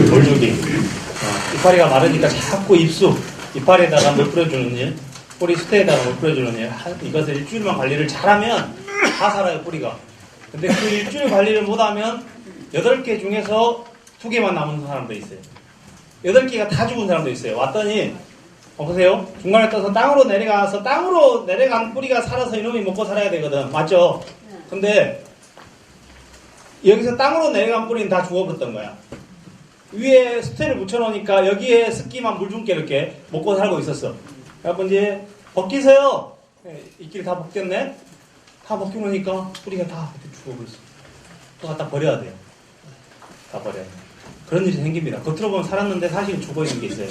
돌주기. 이파리가 마르니까 자꾸 이파리에다가 물 뿌려주는 일, 뿌리 수태에다가 물 뿌려주는 일, 이것을 일주일만 관리를 잘하면 다 살아요, 뿌리가. 근데 그 일주일 관리를 못하면 8개 중에서 2개만 남은 사람도 있어요. 8개가 다 죽은 사람도 있어요. 왔더니 보세요. 중간에 떠서 땅으로 내려가서 땅으로 내려간 뿌리가 살아서 이놈이 먹고 살아야 되거든. 맞죠? 근데 여기서 땅으로 내려간 뿌리는 다 죽어버렸던 거야. 위에 수태를 붙여놓으니까 여기에 습기만 물 준 게 이렇게 먹고 살고 있었어. 그래서 이제 벗기세요. 이끼를 다 벗겼네. 다 벗겨놓으니까 뿌리가 다 죽어버렸어. 또 갖다 버려야 돼요. 다 버려야 돼. 그런 일이 생깁니다. 겉으로 보면 살았는데 사실은 죽어있는 게 있어요.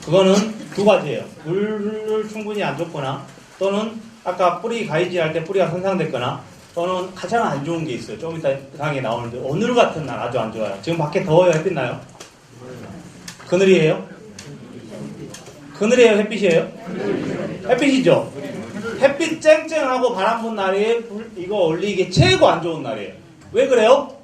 그거는 2가지예요. 물을 충분히 안 줬거나, 또는 아까 뿌리 가위질할 때 뿌리가 손상됐거나, 또는 가장 안 좋은 게 있어요. 좀 이따 강의에 나오는데, 오늘 같은 날 아주 안 좋아요. 지금 밖에 더워요? 햇빛 나요? 그늘이에요? 그늘이에요? 햇빛이에요? 햇빛이죠? 햇빛 쨍쨍하고 바람 분 날이 이거 올리기 최고 안 좋은 날이에요. 왜 그래요?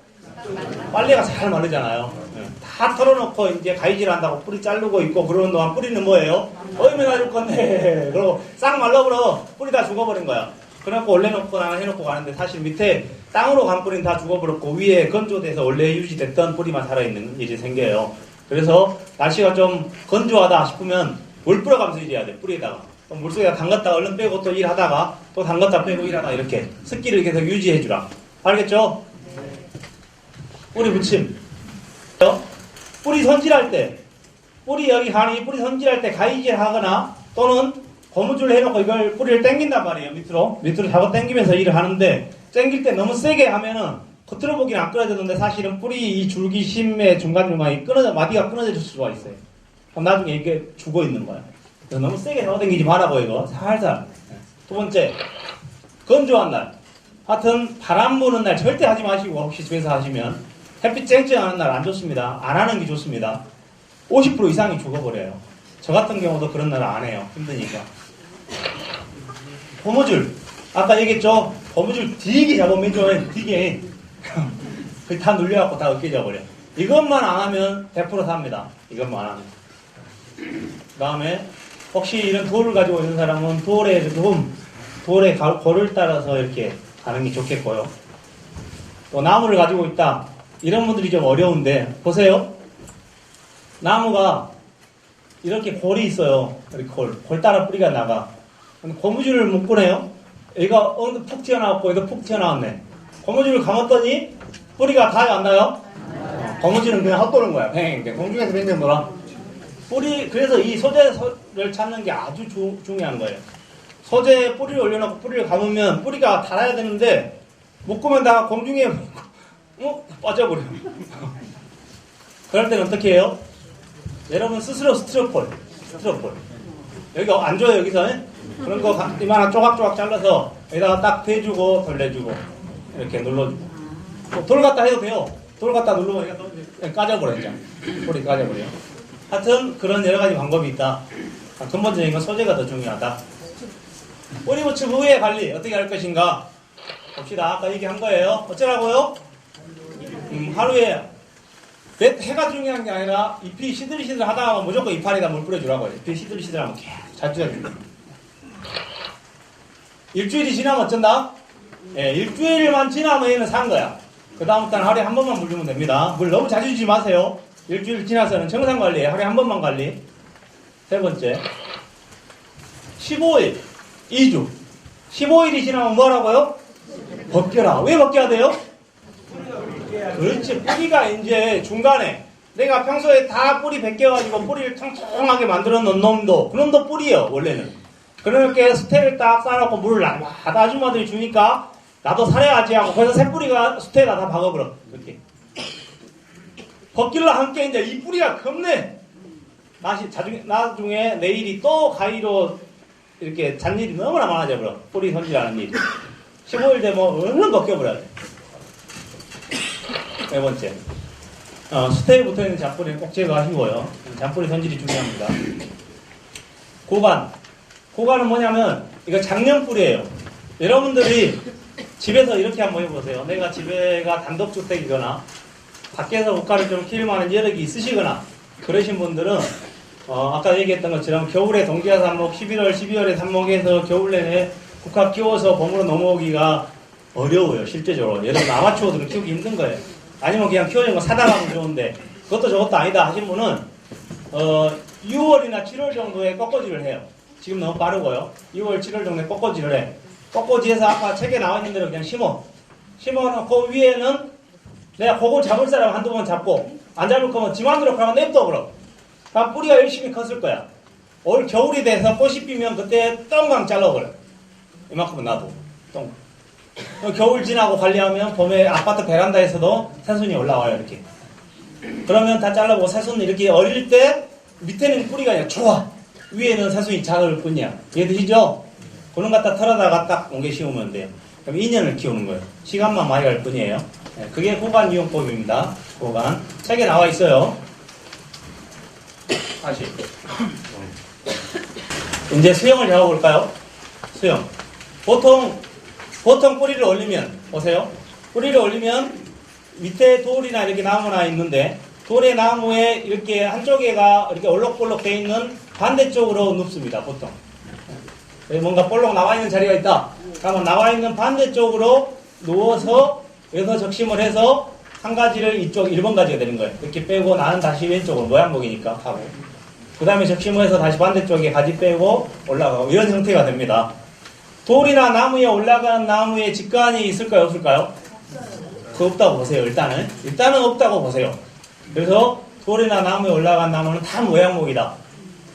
빨래가 잘 마르잖아요. 다 털어놓고 이제 가위질 한다고 뿌리 자르고 있고 그러는 동안 뿌리는 뭐예요? 얼마나 줄 건데. 그러고 싹 말라버려. 뿌리 다 죽어버린 거야. 그래갖고 올려놓거나 해놓고 가는데 사실 밑에 땅으로 간 뿌리는 다 죽어버렸고 위에 건조돼서 원래 유지됐던 뿌리만 살아있는 일이 생겨요. 그래서 날씨가 좀 건조하다 싶으면 물 뿌려가면서 일해야 돼. 뿌리에다가. 물속에다 담갔다가 얼른 빼고 또 일하다가 또 담갔다 빼고 일하다가 이렇게 습기를 계속 유지해주라. 알겠죠? 뿌리 붙임. 뿌리 손질할 때, 뿌리 여기 가니 뿌리 손질할 때 가위질 하거나 또는 고무줄 해놓고 이걸 뿌리를 당긴단 말이에요. 밑으로 잡아 당기면서 일을 하는데, 당길 때 너무 세게 하면은 겉으로 보기는 안 끊어졌는데 사실은 뿌리 이 줄기심의 중간중간에 마디가 끊어질 수가 있어요. 그럼 나중에 이게 죽어 있는 거야. 그래서 너무 세게 잡아당기지 말라고 이거. 살살. 2번째, 건조한 날. 하여튼 바람 부는 날 절대 하지 마시고, 혹시 집에서 하시면 햇빛 쨍쨍하는 날 안 좋습니다. 안 하는 게 좋습니다. 50% 이상이 죽어버려요. 저 같은 경우도 그런 날 안 해요. 힘드니까. 고무줄. 아까 얘기했죠? 고무줄 되게 잡으면 되게 다 눌려갖고 다 으깨져 버려. 이것만 안 하면 100% 삽니다. 이것만 안 하면. 그 다음에 혹시 이런 돌을 가지고 있는 사람은 돌의 골을 따라서 이렇게 가는 게 좋겠고요. 또 나무를 가지고 있다. 이런 분들이 좀 어려운데, 보세요. 나무가 이렇게 골이 있어요. 이렇게 골 따라 뿌리가 나가. 고무줄을 묶고네요. 얘가 푹 튀어나왔고, 얘도 푹 튀어나왔네. 고무줄을 감았더니 뿌리가 닿아요, 안 나요? 고무줄은 그냥 헛도는 거야. 뱅. 공중에서 뱅뱅 돌아. 그래서 이 소재를 찾는 게 아주 중요한 거예요. 소재에 뿌리를 올려놓고 뿌리를 감으면 뿌리가 닳아야 되는데, 묶으면 다 공중에 빠져버려. 그럴 때는 어떻게 해요? 여러분 스스로 스티로폴 여기가 안 줘요. 여기서 그런 거 이만한 조각조각 잘라서 여기다가 딱 대주고 돌려주고 이렇게 눌러주고 돌 갖다 해도 돼요. 돌 갖다 누르면 얘가 까져버려. 이제 볼이 까져버려. 하여튼 그런 여러가지 방법이 있다. 근본적인 건 소재가 더 중요하다. 뿌리 붙임 후에 관리 어떻게 할 것인가 봅시다. 아까 얘기한 거예요. 어쩌라고요? 하루에 해가 중요한 게 아니라 잎이 시들시들 하다가 무조건 이파리에다 물 뿌려주라고요. 잎이 시들시들하면 계속 잘 뜯어줍니다. 일주일이 지나면 어쩐다? 일주일만 지나면 얘는 산 거야. 그 다음부터는 하루에 한 번만 물 주면 됩니다. 물 너무 자주 주지 마세요. 일주일 지나서는 정상 관리에 하루에 한 번만 관리. 3번째, 15일, 2주. 15일이 지나면 뭐라고요? 벗겨라. 왜 벗겨야 돼요? 그렇지. 뿌리가 이제 중간에 내가 평소에 다 뿌리 벗겨가지고 뿌리를 통통하게 만들어 놓은 놈도 그놈도 뿌리예요. 원래는. 그렇게 수태를 딱 쌓아놓고 물을 아줌마들이 주니까 나도 살아야지 하고 그래서 새뿌리가 수태에다 다 박아버려. 그렇게 벗길라 함께 이제 이 뿌리가 겁내. 나중에 내일이 또 가위로 이렇게 잔일이 너무나 많아져 버려. 뿌리 손질하는 일이. 15일 되면 얼른 벗겨버려야 돼. 4번째, 수태에 붙어있는 잔뿌리는 꼭 제거하시고요. 잔뿌리 손질이 중요합니다. 고관은 뭐냐면 이거 작년뿌리예요. 여러분들이 집에서 이렇게 한번 해보세요. 내가 집에가 단독주택이거나 밖에서 고가를 좀 키울 만한 여력이 있으시거나 그러신 분들은 아까 얘기했던 것처럼 겨울에 동지와 삽목 11월, 12월에 삽목해서 겨울 내내 국화 키워서 봄으로 넘어오기가 어려워요. 실제적으로. 여러분 아마추어들은 키우기 힘든 거예요. 아니면 그냥 키워진 거 사다 가면 좋은데 그것도 저것도 아니다 하신 분은 6월이나 7월 정도에 꺾어지를 해요. 지금 너무 빠르고요. 6월, 7월 정도에 꺾어지를 해. 꺾어지에서 아까 책에 나와 있는 대로 그냥 심어놓고 위에는 내가 그걸 잡을 사람 한두 번 잡고 안 잡을 거면 지만대로 가면 냅둬 그럼. 그럼 뿌리가 열심히 컸을 거야. 올 겨울이 돼서 꽃이 피면 그때 똥강 잘라버려. 이만큼은 놔둬. 똥. 겨울 지나고 관리하면 봄에 아파트 베란다에서도 새순이 올라와요 이렇게. 그러면 다 잘라보고 새순 이렇게 어릴 때 밑에는 뿌리가 그냥 좋아. 위에는 새순이 작을 뿐이야. 이해되시죠? 그런 갖다 털어다가 딱 옮겨 심으면 돼요. 그럼 2년을 키우는 거예요. 시간만 많이 갈 뿐이에요. 네, 그게 호간 이용법입니다. 호간. 책에 나와 있어요. 다시. 이제 수영을 배워볼까요? 수영. 보통 뿌리를 올리면, 보세요. 뿌리를 올리면 밑에 돌이나 이렇게 나무나 있는데, 돌의 나무에 이렇게 한쪽에가 이렇게 올록볼록 돼 있는 반대쪽으로 눕습니다, 보통. 뭔가 볼록 나와 있는 자리가 있다. 그러면 나와 있는 반대쪽으로 누워서 여기서 적심을 해서 한 가지를 이쪽 1번 가지가 되는 거예요. 이렇게 빼고 나는 다시 왼쪽으로 모양목이니까 하고. 그 다음에 적심을 해서 다시 반대쪽에 가지 빼고 올라가고 이런 형태가 됩니다. 돌이나 나무에 올라간 나무에 직관이 있을까요? 없을까요? 그거 없다고 보세요. 일단은 없다고 보세요. 그래서 돌이나 나무에 올라간 나무는 다 모양목이다.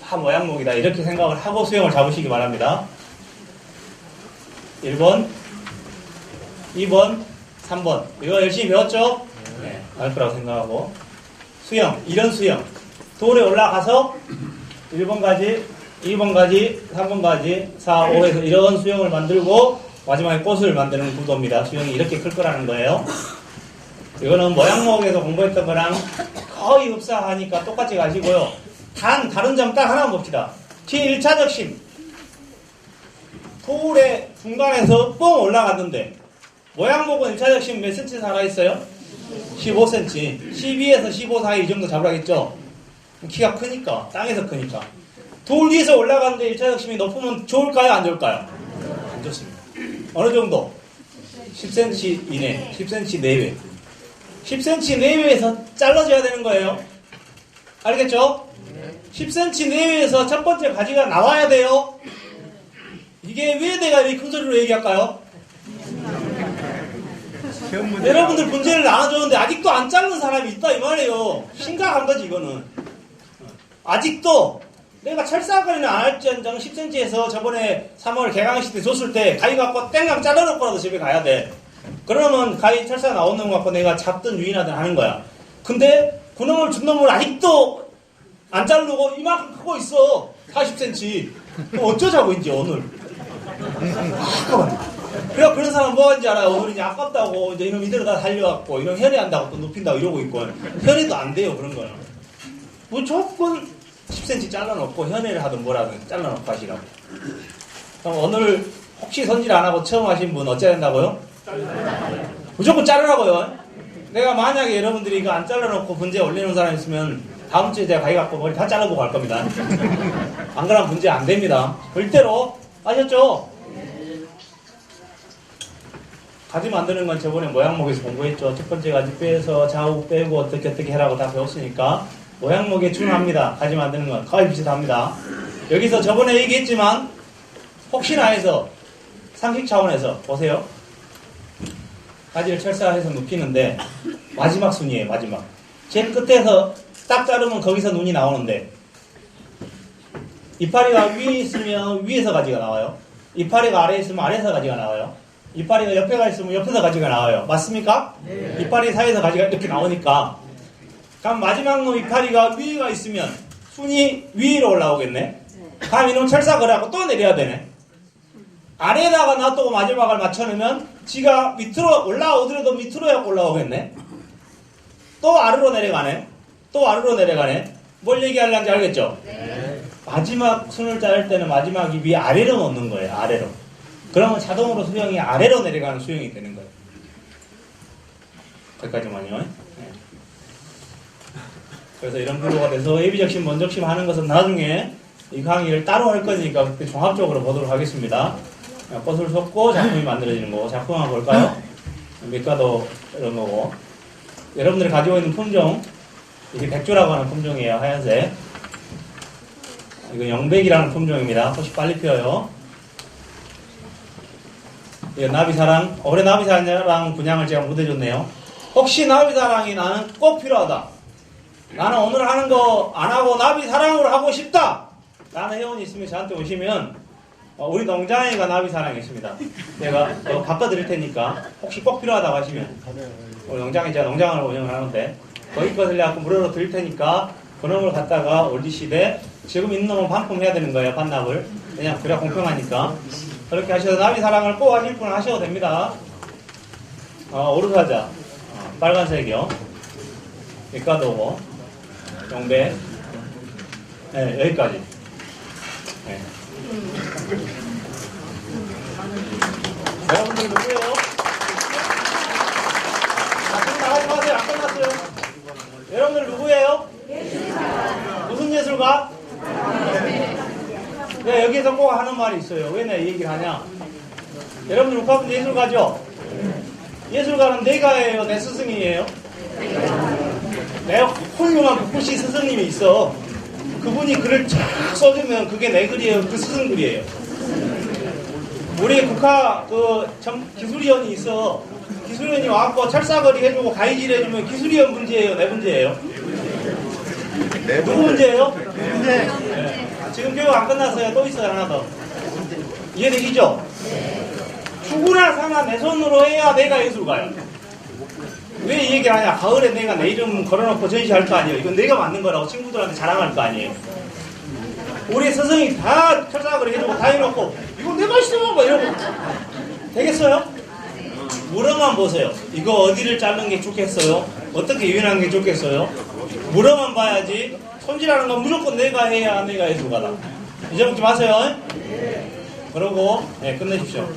다 모양목이다. 이렇게 생각을 하고 수영을 잡으시기 바랍니다. 1번, 2번, 3번. 이거 열심히 배웠죠? 네, 알 거라고 생각하고. 수영, 이런 수영. 돌에 올라가서 1번 가지, 2번 가지, 3번 가지, 4, 5에서 이런 수영을 만들고 마지막에 꽃을 만드는 구도입니다. 수영이 이렇게 클 거라는 거예요. 이거는 모양목에서 공부했던 거랑 거의 흡사하니까 똑같이 가시고요. 다른 점 딱 하나 봅시다. 뒤에 1차 적심. 돌의 중간에서 뻥 올라갔는데 모양목은 1차 적심 몇 cm 살아있어요? 15cm. 12에서 15 사이 이 정도 잡으라겠죠? 키가 크니까, 땅에서 크니까. 돌 위에서 올라갔는데 1차 적심이 높으면 좋을까요? 안 좋을까요? 안 좋습니다. 어느 정도? 10cm 이내, 10cm 내외. 10cm 내외에서 잘라줘야 되는 거예요. 알겠죠? 10cm 내외에서 첫 번째 가지가 나와야 돼요. 이게 왜 내가 이렇게 큰 소리로 얘기할까요? 여러분들 문제를 나눠줬는데 아직도 안 자른 사람이 있다 이 말이에요. 심각한 거지 이거는. 아직도 내가 철사거리는 안 할지언정 10cm에서 저번에 3월 개강식 때 줬을 때 가위 갖고 땡강 잘라놓고라도 집에 가야 돼. 그러면 가위 철사 나오는 거 갖고 내가 잡든 유인하든 하는 거야. 근데 그놈을 준 놈을 아직도 안 자르고 이만큼 크고 있어. 40cm. 그럼 어쩌자고 이제 오늘. 그래 그런 사람 뭐 하는지 알아요? 오늘 이제 아깝다고 이제 이놈 이대로 다 살려갖고 이런 현해한다고 또 높인다고 이러고 있고 현해도 안 돼요 그런 거는. 무조건 10cm 잘라놓고 현해를 하든 뭐라든 잘라놓고 하시라고. 그럼 오늘 혹시 손질 안 하고 처음 하신 분 어째야 된다고요? 무조건 자르라고요. 내가 만약에 여러분들이 이거 안 잘라놓고 문제 올리는 사람 있으면 다음 주에 제가 가위 갖고 머리 다 자르고 갈 겁니다. 안 그러면 문제 안 됩니다. 절대로. 아셨죠? 가지 만드는 건 저번에 모양목에서 공부했죠. 첫 번째 가지 빼서 좌우 빼고 어떻게 해라고 다 배웠으니까 모양목에 준합니다. 가지 만드는 건 거의 비슷합니다. 여기서 저번에 얘기했지만 혹시나 해서 상식 차원에서 보세요. 가지를 철사해서 눕히는데 마지막 순이에요. 마지막. 제일 끝에서 딱 자르면 거기서 눈이 나오는데 이파리가 위에 있으면 위에서 가지가 나와요. 이파리가 아래에 있으면 아래에서 가지가 나와요. 이파리가 옆에가 있으면 옆에서 가지가 나와요. 맞습니까? 네. 이파리 사이에서 가지가 이렇게 나오니까 그럼 마지막 놈 이파리가 위에가 있으면 순이 위로 올라오겠네. 그럼 이놈 철사 그래갖고 또 내려야 되네. 아래에다가 놔두고 마지막을 맞춰놓으면 지가 밑으로 올라오더라도 밑으로 해갖고 올라오겠네. 또 아래로 내려가네. 또 아래로 내려가네. 뭘 얘기하려는지 알겠죠? 네. 마지막 순을 자를 때는 마지막이 위 아래로 놓는 거예요. 아래로. 그러면 자동으로 수영이 아래로 내려가는 수영이 되는 거예요. 거기까지만요. 네. 그래서 이런 구조가 돼서 예비적심, 먼적심 하는 것은 나중에 이 강의를 따로 할 거니까 그때 종합적으로 보도록 하겠습니다. 꽃을 섞고 작품이 만들어지는 거고, 작품 한번 볼까요? 밑가도 이런 거고, 여러분들이 가지고 있는 품종, 이게 백조라고 하는 품종이에요. 하얀색. 이거 영백이라는 품종입니다. 꽃이 빨리 피어요. 이거 나비사랑, 올해 나비사랑 분양을 제가 못해줬네요. 혹시 나비사랑이 나는 꼭 필요하다, 나는 오늘 하는 거 안 하고 나비사랑으로 하고 싶다 라는 회원이 있으면 저한테 오시면 우리 농장에가 나비사랑이 있습니다. 제가 바꿔드릴 테니까 혹시 꼭 필요하다고 하시면, 우리 농장에 제가 농장을 운영을 하는데 거기 것을 내가 무료로 드릴 테니까 그놈을 갖다가 올리시되, 지금 있는 놈은 반품해야 되는 거예요. 반납을. 그냥 그래야 공평하니까. 그렇게 하셔서 나비사랑을 꼭 하실 분은 하셔도 됩니다. 오르사자 빨간색이요. 밑가도고 영배. 네, 여기까지. 네. 여러분들 누구예요? 나가지 마세요. 안 끝났어요. 여러분들 누구예요? 예술가. 무슨 예술가? 네, 여기에서 꼭 하는 말이 있어요. 왜 내가 이 얘기를 하냐? 여러분들 국가분들 예술가죠? 예술가는 내가예요? 내 스승이에요? 내가 훌륭한 국부시 스승님이 있어. 그분이 글을 쫙 써주면 그게 내 글이에요? 그 스승 글이에요? 우리 국가 기술위원이 있어. 기술위원이 와갖고 철사거리 해주고 가위질 해주면 기술위원 문제예요? 내 문제예요? 누구 문제예요? 네. 지금 교육 안 끝났어요. 또 있어요. 하나 더. 이해되시죠? 죽으나 사나 내 손으로 해야 내가 예술가요. 왜 이 얘기를 하냐? 가을에 내가 내 이름 걸어놓고 전시할 거 아니에요. 이건 내가 만든 거라고 친구들한테 자랑할 거 아니에요. 우리 스승이 다 철사거리 해주고 다 해놓고 이거 내가 있어! 막 이러고 되겠어요? 물어만 보세요. 이거 어디를 자르는 게 좋겠어요? 어떻게 유인하는 게 좋겠어요? 물어만 봐야지. 손질하는 건 무조건 내가 해야 내가 예술가다. 잊어먹지 마세요. 그러고 끝내십시오.